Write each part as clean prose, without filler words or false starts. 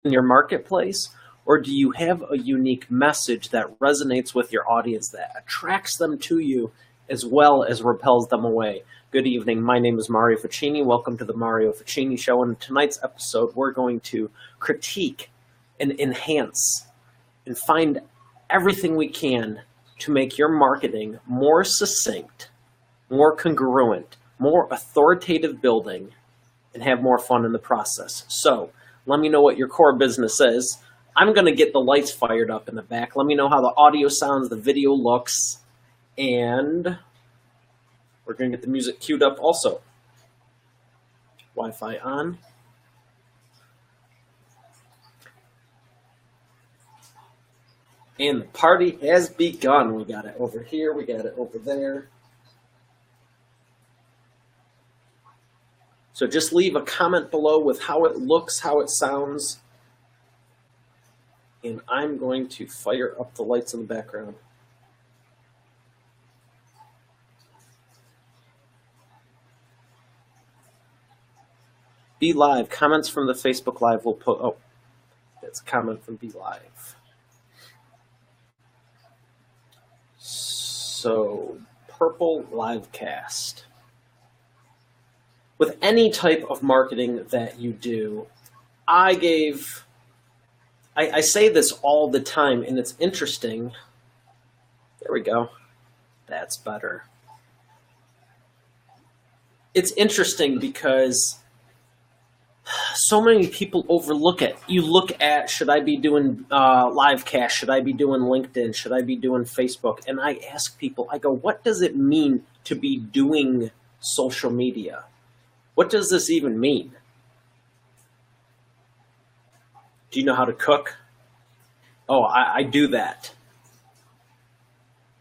in your marketplace, or do you have a unique message that resonates with your audience that attracts them to you as well as repels them away? Good evening. My name is Mario Ficini. Welcome to the Mario Ficini Show. In tonight's episode, we're going to critique and enhance and find everything we can to make your marketing more succinct, more congruent, more authoritative building, and have more fun in the process. So let me know what your core business is. I'm going to get the lights fired up in the back. Let me know how the audio sounds, the video looks, and we're going to get the music queued up also. Wi-Fi on. And the party has begun. We got it over here. We got it over there. So just leave a comment below with how it looks, how it sounds. And I'm going to fire up the lights in the background. Be Live. Comments from the Facebook Live will put... Oh, that's a comment from Be Live. So, Purple Livecast. With any type of marketing that you do, I say this all the time, and it's interesting. There we go. That's better. It's interesting because so many people overlook it. You look at, should I be doing Livecast? Should I be doing LinkedIn? Should I be doing Facebook? And I ask people, I go, what does it mean to be doing social media? What does this even mean? Do you know how to cook? Oh, I do that.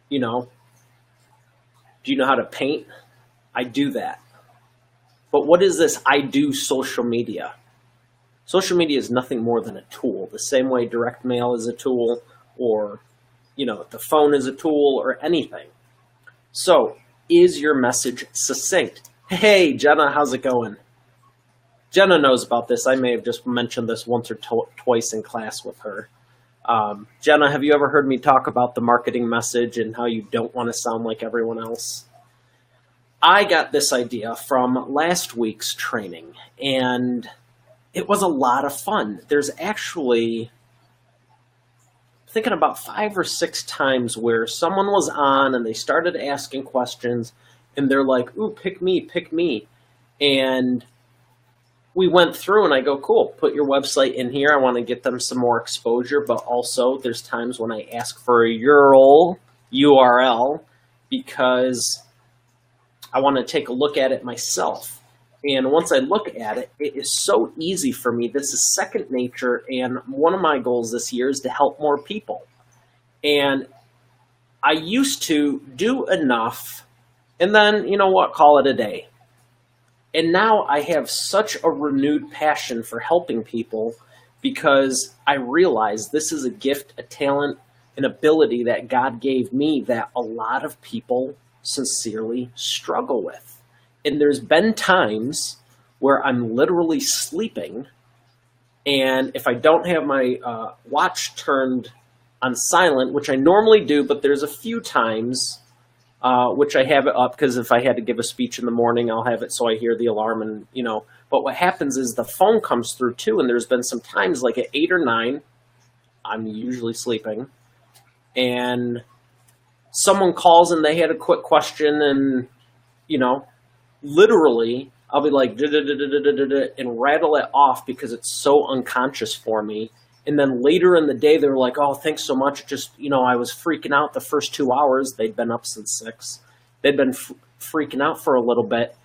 You know, do you know how to paint? I do that. But what is this I do social media? Social media is nothing more than a tool. The same way direct mail is a tool, or, you know, the phone is a tool, or anything. So, is your message succinct? Hey, Jenna, how's it going? Jenna knows about this. I may have just mentioned this once or twice in class with her. Jenna, have you ever heard me talk about the marketing message and how you don't want to sound like everyone else? I got this idea from last week's training, and it was a lot of fun. There's actually, thinking about 5 or 6 times where someone was on and they started asking questions, and they're like, ooh, pick me, pick me. And we went through and I go, cool, put your website in here. I want to get them some more exposure, but also there's times when I ask for a URL because I want to take a look at it myself. And once I look at it, it is so easy for me. This is second nature. And one of my goals this year is to help more people. And I used to do enough and then, you know what, call it a day. And now I have such a renewed passion for helping people because I realize this is a gift, a talent, an ability that God gave me that a lot of people sincerely struggle with. And there's been times where I'm literally sleeping, and if I don't have my watch turned on silent, which I normally do, but there's a few times which I have it up because if I had to give a speech in the morning, I'll have it so I hear the alarm and, you know. But what happens is the phone comes through too, and there's been some times like at 8 or 9, I'm usually sleeping, and someone calls and they had a quick question, and, you know, literally I'll be like, and rattle it off because it's so unconscious for me. And then later in the day, they were like, oh, thanks so much. Just, you know, I was freaking out the first 2 hours. They'd been up since 6. They'd been freaking out for a little bit.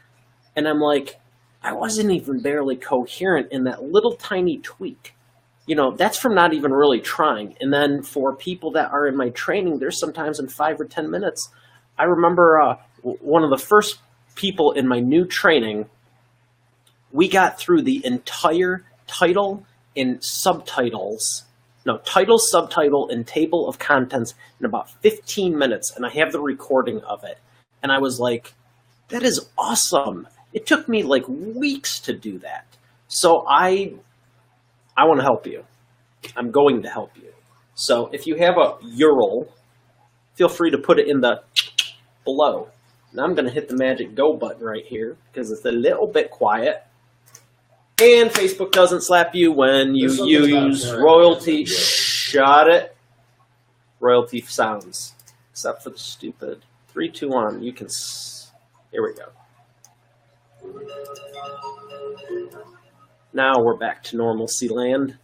And I'm like, I wasn't even barely coherent in that little tiny tweak. You know, that's from not even really trying. And then for people that are in my training, there's sometimes in 5 or 10 minutes. I remember one of the first people in my new training, we got through the entire title and subtitles, title, subtitle, and table of contents in about 15 minutes, and I have the recording of it. And I was like, that is awesome. It took me like weeks to do that. So I I want to help you. I'm going to help you. So if you have a URL, feel free to put it in the below. Now I'm going to hit the magic go button right here because it's a little bit quiet. And Facebook doesn't slap you when you use royalty. Shut it. Royalty sounds. Except for the stupid 3, 2, 1. You can. Here we go. Now we're back to normalcy land.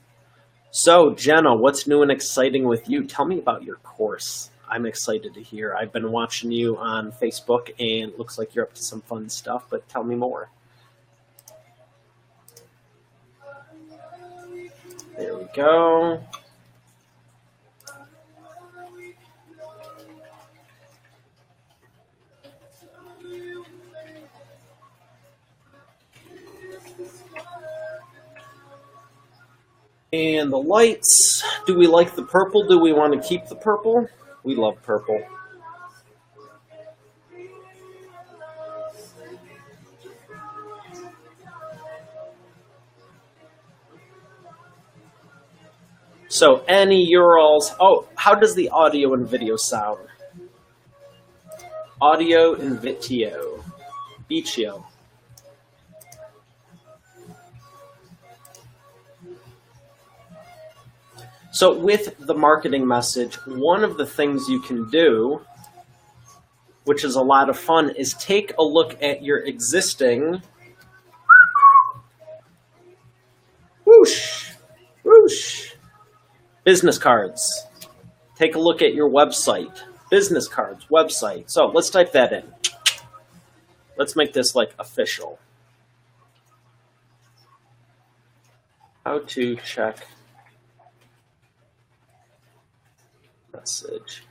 So, Jenna, what's new and exciting with you? Tell me about your course. I'm excited to hear. I've been watching you on Facebook, and it looks like you're up to some fun stuff, but tell me more. There we go. And the lights, do we like the purple? Do we want to keep the purple? We love purple. So any URLs, oh, how does the audio and video sound? Audio and video, Beachio. So with the marketing message, one of the things you can do, which is a lot of fun, is take a look at your existing, whoosh, whoosh, business cards. Take a look at your website, business cards, website. So let's type that in. Let's make this like official. How to check message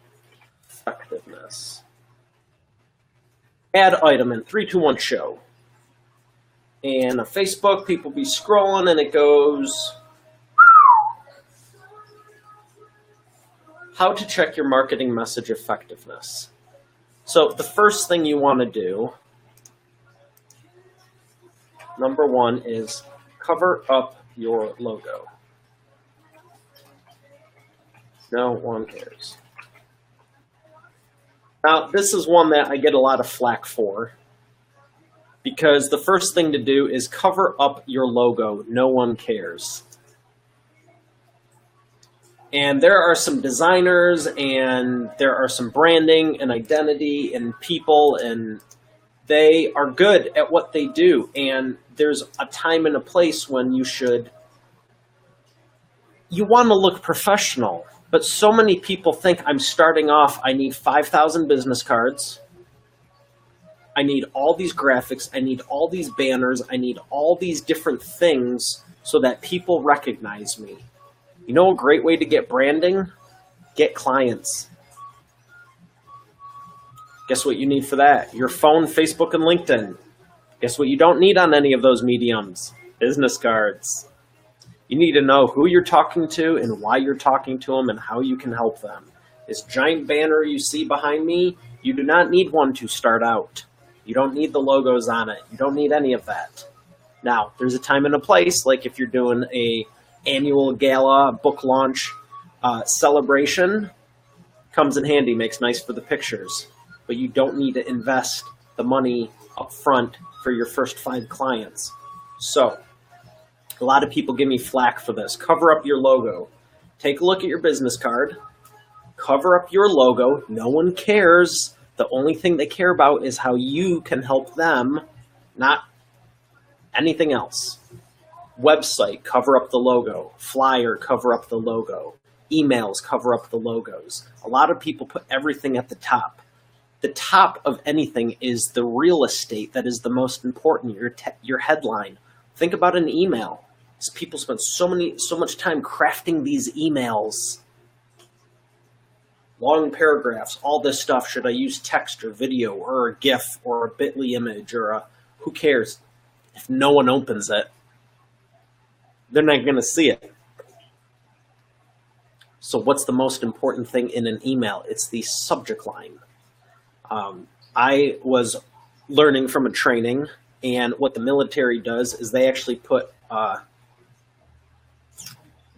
effectiveness. Add item in 3, 2, 1 show. And on Facebook, people be scrolling and it goes, how to check your marketing message effectiveness. So the first thing you want to do, number 1, is cover up your logo. No one cares. Now, this is one that I get a lot of flack for because the first thing to do is cover up your logo. No one cares. And there are some designers and there are some branding and identity and people, and they are good at what they do. And there's a time and a place when you want to look professional. But so many people think I'm starting off, I need 5,000 business cards. I need all these graphics. I need all these banners. I need all these different things so that people recognize me. You know a great way to get branding? Get clients. Guess what you need for that? Your phone, Facebook, and LinkedIn. Guess what you don't need on any of those mediums? Business cards. You need to know who you're talking to and why you're talking to them and how you can help them. This giant banner you see behind me, you do not need one to start out. You don't need the logos on it. You don't need any of that. Now, there's a time and a place, like if you're doing a annual gala, book launch, celebration, comes in handy, makes nice for the pictures. But you don't need to invest the money up front for your first 5 clients. So, a lot of people give me flack for this. Cover up your logo. Take a look at your business card. Cover up your logo. No one cares. The only thing they care about is how you can help them, not anything else. Website, cover up the logo. Flyer, cover up the logo. Emails, cover up the logos. A lot of people put everything at the top. The top of anything is the real estate that is the most important, your headline. Think about an email. People spend so much time crafting these emails. Long paragraphs, all this stuff. Should I use text or video or a GIF or a bit.ly image or a, who cares? If no one opens it, they're not going to see it. So what's the most important thing in an email? It's the subject line. I was learning from a training, and what the military does is they actually put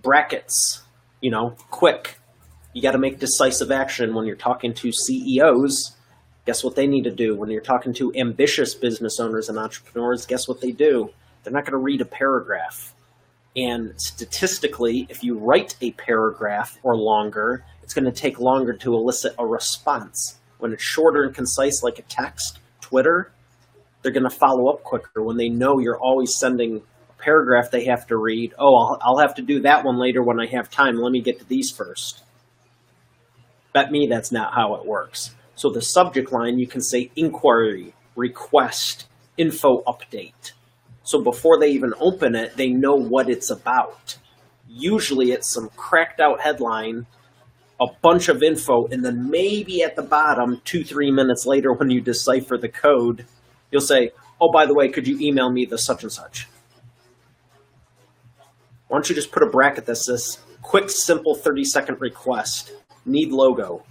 Brackets, quick. You got to make decisive action when you're talking to CEOs. Guess what they need to do? When you're talking to ambitious business owners and entrepreneurs, guess what they do? They're not going to read a paragraph. And statistically, if you write a paragraph or longer, it's going to take longer to elicit a response. When it's shorter and concise, like a text, Twitter, they're going to follow up quicker when they know you're always sending a paragraph they have to read. Oh, I'll have to do that one later when I have time. Let me get to these first. Bet me that's not how it works. So the subject line, you can say inquiry, request, info update. So before they even open it, they know what it's about. Usually it's some cracked out headline, a bunch of info, and then maybe at the bottom, 2-3 minutes later when you decipher the code, you'll say, oh, by the way, could you email me the such and such? Why don't you just put a bracket that says, quick, simple 30-second request, need logo.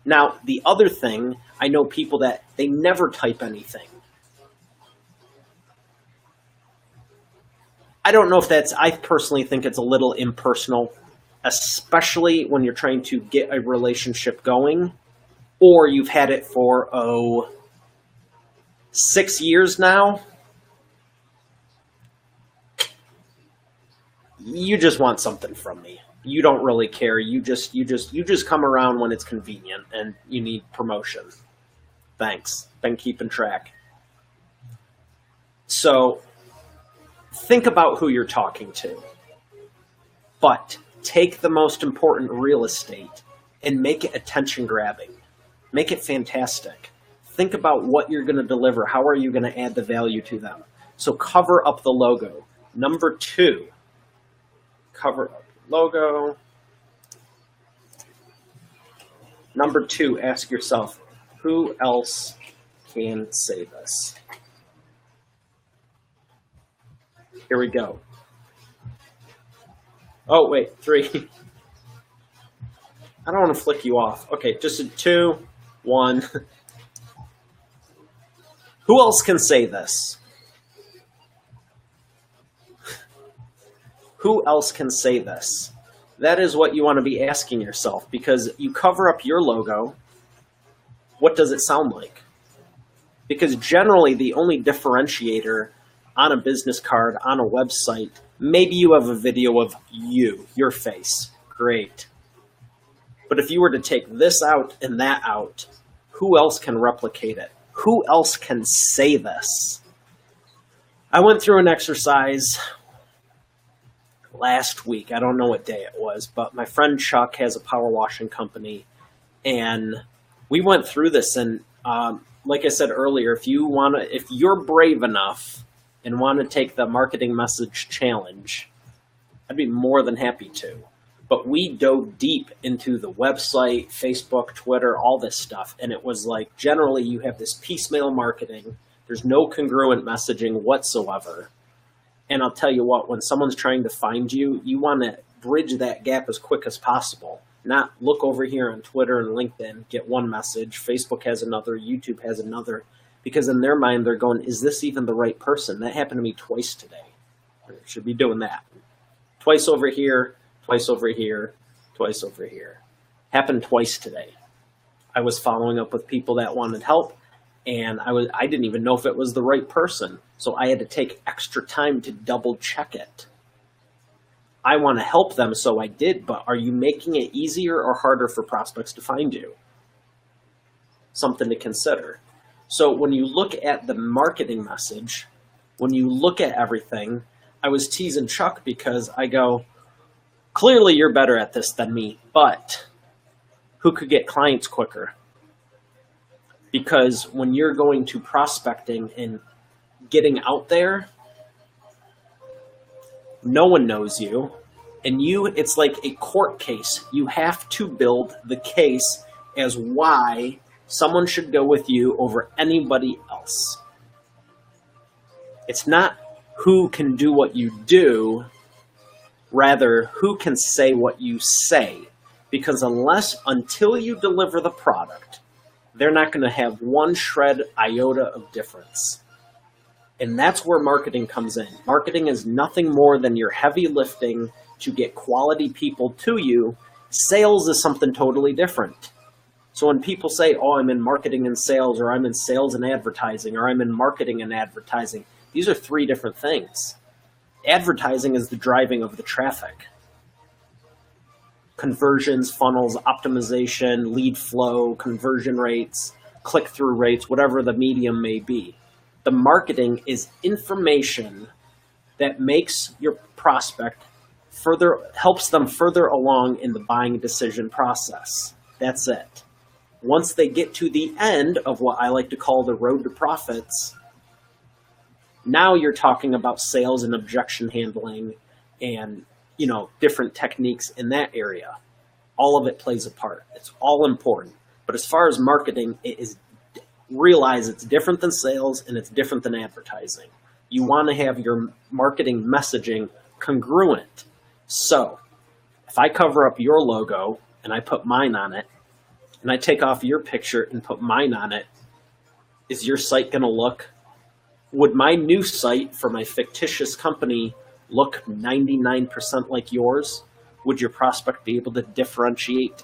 Now, the other thing, I know people that they never type anything. I don't know if I personally think it's a little impersonal, especially when you're trying to get a relationship going, or you've had it for, 6 years now. You just want something from me. You don't really care. You just come around when it's convenient and you need promotion. Thanks. Been keeping track. So think about who you're talking to, but take the most important real estate and make it attention grabbing. Make it fantastic. Think about what you're going to deliver. How are you going to add the value to them? So cover up the logo. Number 2, cover up logo. Number 2, ask yourself, who else can say this? Here we go. Oh, wait, 3. I don't want to flick you off. Okay, just a 2, 1. Who else can say this? Who else can say this? That is what you want to be asking yourself, because you cover up your logo. What does it sound like? Because generally the only differentiator on a business card, on a website, maybe you have a video of your face. Great. But if you were to take this out and that out, who else can replicate it? Who else can say this? I went through an exercise last week. I don't know what day it was, but my friend Chuck has a power washing company, and we went through this. And like I said earlier, if you're brave enough and want to take the marketing message challenge, I'd be more than happy to. But we dove deep into the website, Facebook, Twitter, all this stuff. And it was like, generally you have this piecemeal marketing. There's no congruent messaging whatsoever. And I'll tell you what, when someone's trying to find you, you want to bridge that gap as quick as possible. Not look over here on Twitter and LinkedIn, get one message, Facebook has another, YouTube has another. Because in their mind, they're going, is this even the right person? That happened to me twice today. I should be doing that. Twice over here, twice over here, twice over here. Happened twice today. I was following up with people that wanted help, and I didn't even know if it was the right person. So I had to take extra time to double check it. I want to help them, so I did, but are you making it easier or harder for prospects to find you? Something to consider. So when you look at the marketing message, when you look at everything, I was teasing Chuck because I go, clearly you're better at this than me, but who could get clients quicker? Because when you're going to prospecting and getting out there, no one knows you, and it's like a court case. You have to build the case as why someone should go with you over anybody else. It's not who can do what you do, rather who can say what you say. Because until you deliver the product, they're not going to have one shred iota of difference. And that's where marketing comes in. Marketing is nothing more than your heavy lifting to get quality people to you. Sales is something totally different. So when people say, oh, I'm in marketing and sales, or I'm in sales and advertising, or I'm in marketing and advertising, these are three different things. Advertising is the driving of the traffic. Conversions, funnels, optimization, lead flow, conversion rates, click-through rates, whatever the medium may be. The marketing is information that makes your prospect helps them further along in the buying decision process. That's it. Once they get to the end of what I like to call the road to profits, now you're talking about sales and objection handling and, different techniques in that area. All of it plays a part. It's all important. But as far as marketing, realize it's different than sales and it's different than advertising. You want to have your marketing messaging congruent. So if I cover up your logo and I put mine on it, and I take off your picture and put mine on it, is your site going to would my new site for my fictitious company look 99% like yours? Would your prospect be able to differentiate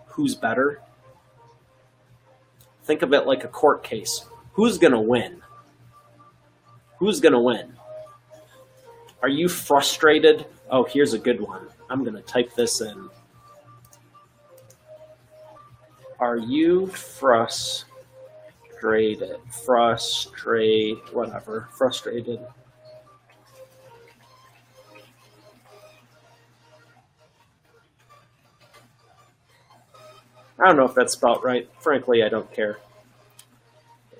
who's better? Think of it like a court case. Who's going to win? Who's going to win? Are you frustrated? Oh, here's a good one. I'm going to type this in. Are you frustrated? Frustrated. I don't know if that's spelled right. Frankly, I don't care.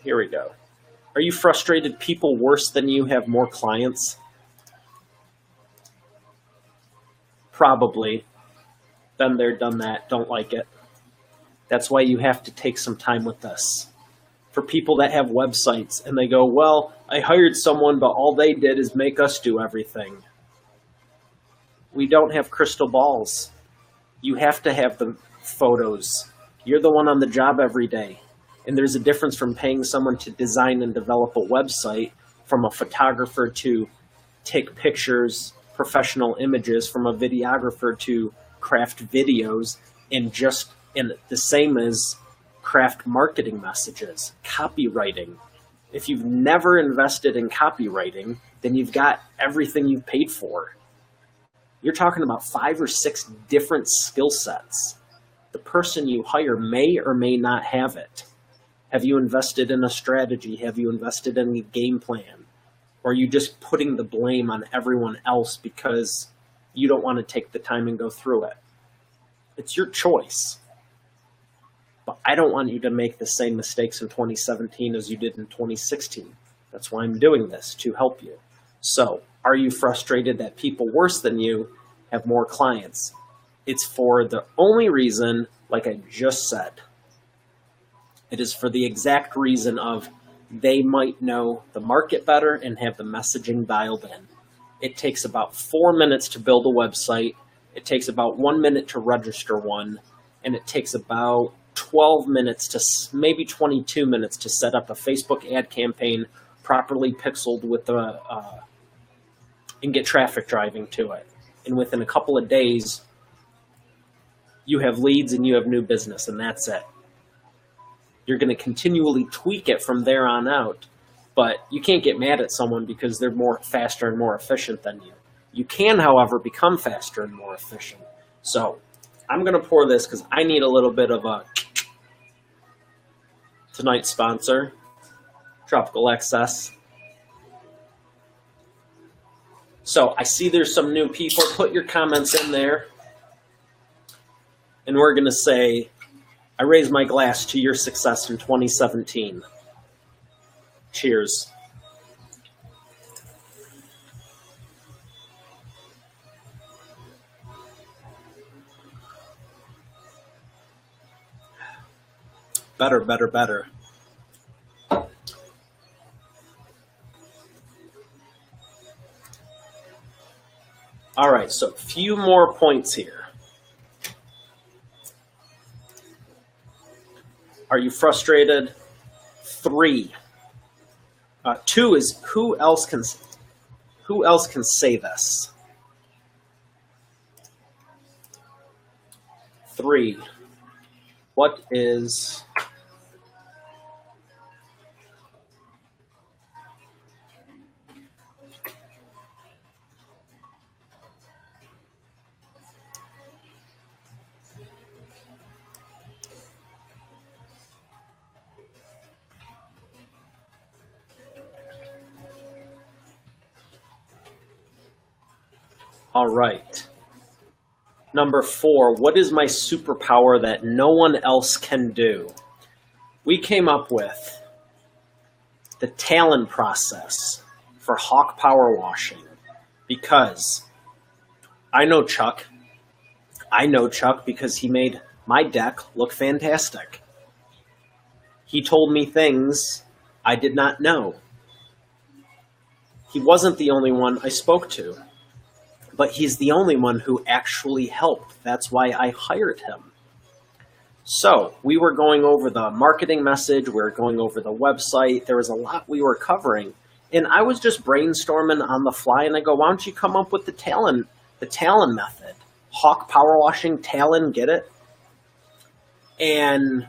Here we go. Are you frustrated people worse than you have more clients? Probably. Been there, done that, don't like it. That's why you have to take some time with this. For people that have websites and they go, well, I hired someone, but all they did is make us do everything. We don't have crystal balls. You have to have the photos. You're the one on the job every day. And there's a difference from paying someone to design and develop a website, from a photographer to take pictures, professional images, from a videographer to craft videos, and the same as craft marketing messages, copywriting. If you've never invested in copywriting, then you've got everything you've paid for. You're talking about 5 or 6 different skill sets. The person you hire may or may not have it. Have you invested in a strategy? Have you invested in a game plan? Or are you just putting the blame on everyone else because you don't want to take the time and go through it? It's your choice. But I don't want you to make the same mistakes in 2017 as you did in 2016. That's why I'm doing this, to help you. So, are you frustrated that people worse than you have more clients? It's for the only reason, like I just said. It is for the exact reason of they might know the market better and have the messaging dialed in. It takes about 4 minutes to build a website. It takes about 1 minute to register one. And it takes about 12 minutes to maybe 22 minutes to set up a Facebook ad campaign properly pixeled with and get traffic driving to it. And within a couple of days, you have leads and you have new business, and that's it. You're going to continually tweak it from there on out, but you can't get mad at someone because they're faster and more efficient than you. You can, however, become faster and more efficient. So I'm going to pour this because I need a little bit of a tonight's sponsor, Tropical XS. So I see there's some new people. Put your comments in there. And we're going to say, I raise my glass to your success in 2017. Cheers. Better, better, better. All right, so a few more points here. Are you frustrated? 3. 2 is who else can say this? 3. What is all right. Number 4, what is my superpower that no one else can do? We came up with the Talon process for Hawk Power Washing because I know Chuck. I know Chuck because he made my deck look fantastic. He told me things I did not know. He wasn't the only one I spoke to, but he's the only one who actually helped. That's why I hired him. So we were going over the marketing message. We were going over the website. There was a lot we were covering. And I was just brainstorming on the fly. And I go, why don't you come up with the Talon method? Hawk Power Washing, Talon, get it? And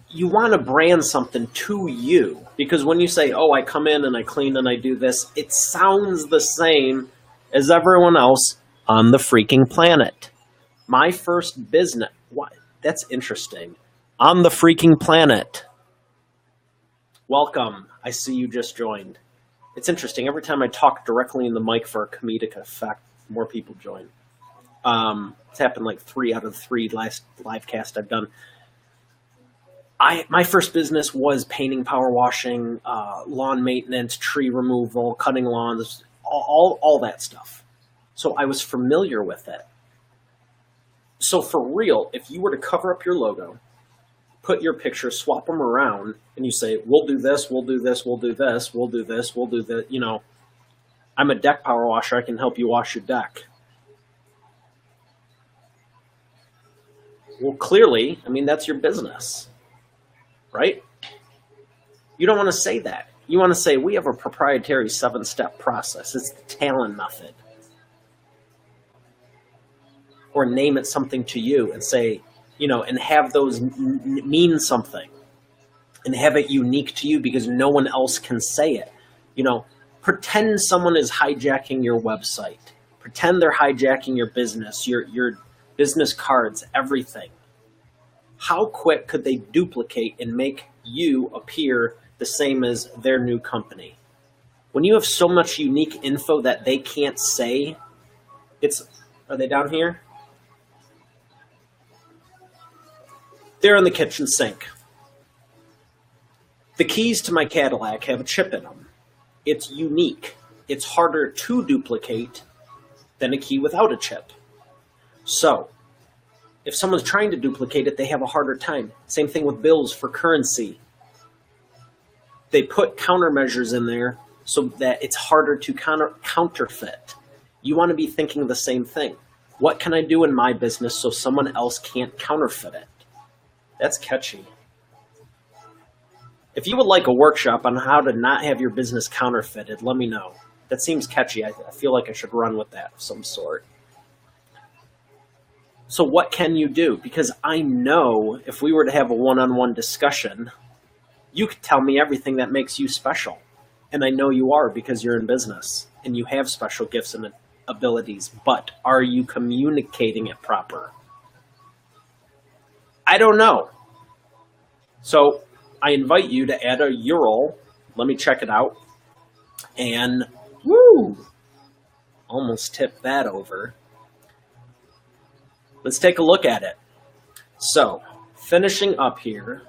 you want to brand something to you. Because when you say, oh, I come in and I clean and I do this, it sounds the same as everyone else on the freaking planet. My first business, what? That's interesting. On the freaking planet. Welcome. I see you just joined. It's interesting. Every time I talk directly in the mic for a comedic effect, more people join. It's happened like 3 out of 3 last live cast I've done. My first business was painting, power washing, lawn maintenance, tree removal, cutting lawns, all that stuff. So I was familiar with it. So for real, if you were to cover up your logo, put your picture, swap them around, and you say, we'll do this, we'll do this, we'll do this, we'll do this, we'll do that. You know, I'm a deck power washer. I can help you wash your deck. Well, clearly, I mean, that's your business, right? You don't want to say that. You want to say, we have a proprietary 7-step process. It's the Talon method. Or name it something to you and say, you know, and have those mean something and have it unique to you because no one else can say it. You know, pretend someone is hijacking your website. Pretend they're hijacking your business, your business cards, everything. How quick could they duplicate and make you appear the same as their new company? When you have so much unique info that they can't say, are they down here? They're in the kitchen sink. The keys to my Cadillac have a chip in them. It's unique. It's harder to duplicate than a key without a chip. So, if someone's trying to duplicate it, they have a harder time. Same thing with bills for currency. They put countermeasures in there so that it's harder to counterfeit. You want to be thinking the same thing. What can I do in my business so someone else can't counterfeit it? That's catchy. If you would like a workshop on how to not have your business counterfeited, let me know. That seems catchy. I feel like I should run with that of some sort. So what can you do? Because I know if we were to have a one-on-one discussion, you could tell me everything that makes you special. And I know you are because you're in business and you have special gifts and abilities. But are you communicating it proper? I don't know. So I invite you to add a URL. Let me check it out. And woo, almost tipped that over. Let's take a look at it. So finishing up here.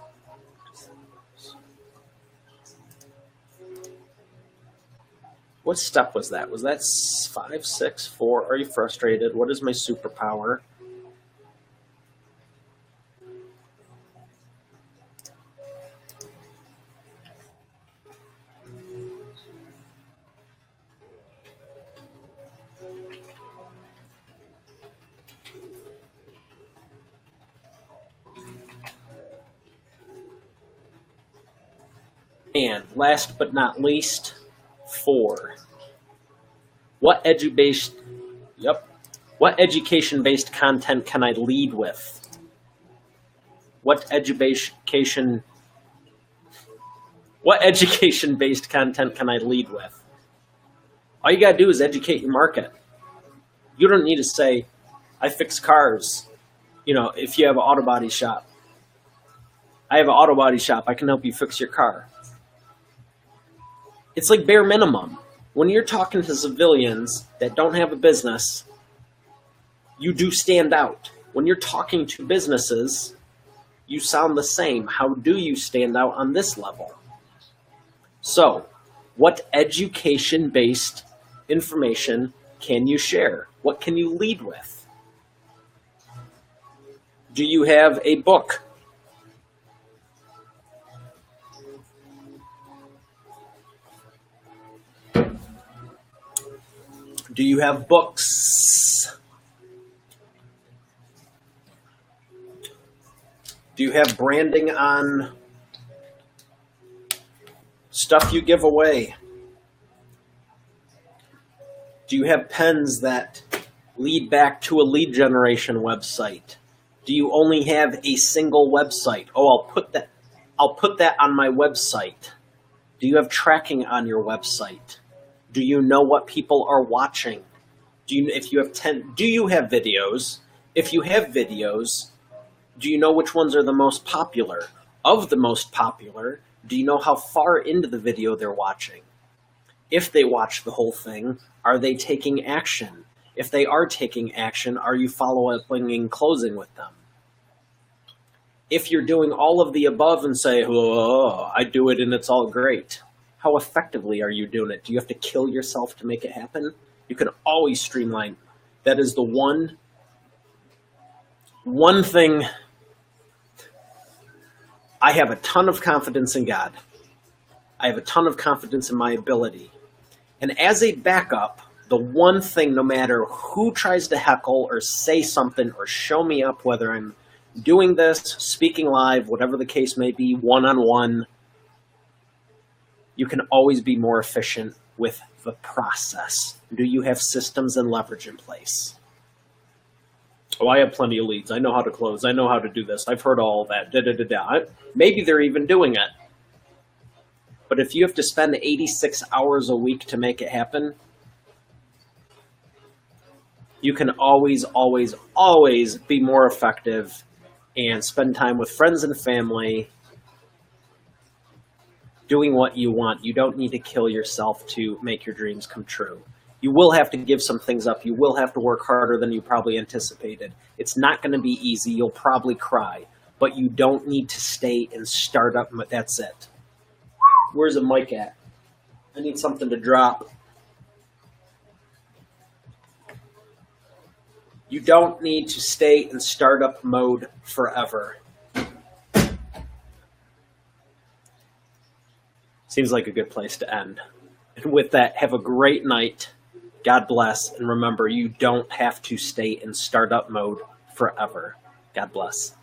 What step was that? Was that 5, 6, 4? Are you frustrated? What is my superpower? And last but not least, 4. What education? Yep. What education-based content can I lead with? What education-based content can I lead with? All you gotta do is educate your market. You don't need to say, I fix cars. You know, if you have an auto body shop, I have an auto body shop, I can help you fix your car. It's like bare minimum. When you're talking to civilians that don't have a business, you do stand out. When you're talking to businesses, you sound the same. How do you stand out on this level? So, what education-based information can you share? What can you lead with? Do you have a book? Do you have books? Do you have branding on stuff you give away? Do you have pens that lead back to a lead generation website? Do you only have a single website? Oh, I'll put that on my website. Do you have tracking on your website? Do you know what people are watching? Do you have videos? If you have videos, do you know which ones are the most popular? Of the most popular, do you know how far into the video they're watching? If they watch the whole thing, are they taking action? If they are taking action, are you follow-up and closing with them? If you're doing all of the above and say, oh, I do it and it's all great, how effectively are you doing it? Do you have to kill yourself to make it happen? You can always streamline. That is the one thing. I have a ton of confidence in God. I have a ton of confidence in my ability. And as a backup, the one thing, no matter who tries to heckle or say something or show me up, whether I'm doing this, speaking live, whatever the case may be, one-on-one, you can always be more efficient with the process. Do you have systems and leverage in place? Oh, I have plenty of leads. I know how to close. I know how to do this. I've heard all that. Maybe they're even doing it. But if you have to spend 86 hours a week to make it happen, you can always, always, always be more effective and spend time with friends and family doing what you want. You don't need to kill yourself to make your dreams come true. You will have to give some things up. You will have to work harder than you probably anticipated. It's not going to be easy. You'll probably cry, but you don't need to stay in startup. That's it. Where's the mic at? I need something to drop. You don't need to stay in startup mode forever. Seems like a good place to end. And with that, have a great night. God bless. And remember, you don't have to stay in startup mode forever. God bless.